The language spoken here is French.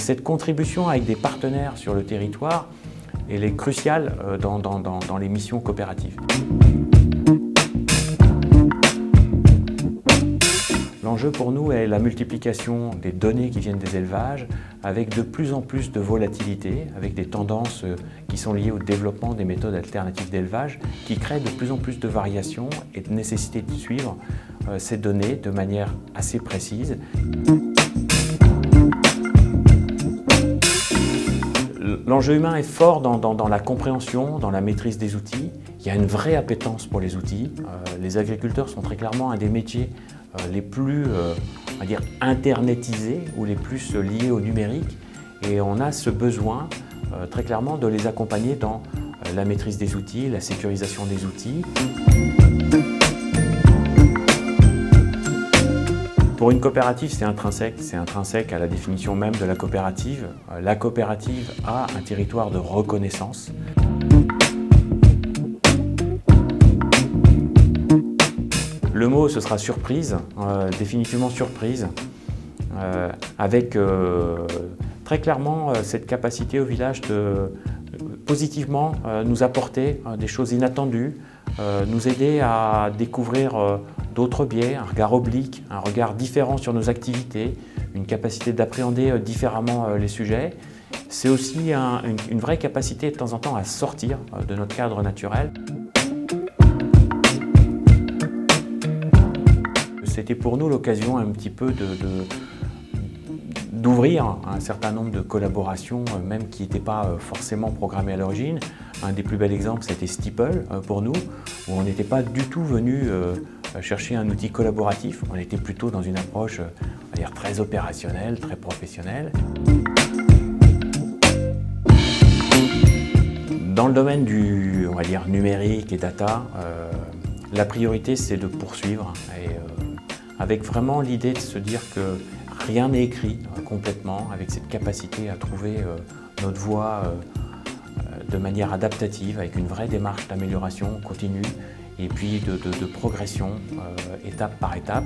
Cette contribution avec des partenaires sur le territoire, elle est cruciale dans les missions coopératives. L'enjeu pour nous est la multiplication des données qui viennent des élevages avec de plus en plus de volatilité, avec des tendances qui sont liées au développement des méthodes alternatives d'élevage qui créent de plus en plus de variations et de nécessité de suivre ces données de manière assez précise. L'enjeu humain est fort dans la compréhension, dans la maîtrise des outils. Il y a une vraie appétence pour les outils. Les agriculteurs sont très clairement un des métiers les plus on va dire, internetisés ou les plus liés au numérique. Et on a ce besoin très clairement de les accompagner dans la maîtrise des outils, la sécurisation des outils. Pour une coopérative, c'est intrinsèque à la définition même de la coopérative. La coopérative a un territoire de reconnaissance. Le mot, ce sera surprise, définitivement surprise, avec très clairement cette capacité au village de positivement nous apporter des choses inattendues, nous aider à découvrir d'autres biais, un regard oblique, un regard différent sur nos activités, une capacité d'appréhender différemment les sujets. C'est aussi une vraie capacité de temps en temps à sortir de notre cadre naturel. C'était pour nous l'occasion un petit peu d'ouvrir un certain nombre de collaborations, même qui n'étaient pas forcément programmées à l'origine. Un des plus bels exemples, c'était Steeple pour nous, où on n'était pas du tout venu chercher un outil collaboratif. On était plutôt dans une approche on va dire, très opérationnelle, très professionnelle. Dans le domaine du on va dire, numérique et data, la priorité c'est de poursuivre et avec vraiment l'idée de se dire que rien n'est écrit complètement, avec cette capacité à trouver notre voie de manière adaptative, avec une vraie démarche d'amélioration continue et puis de progression étape par étape.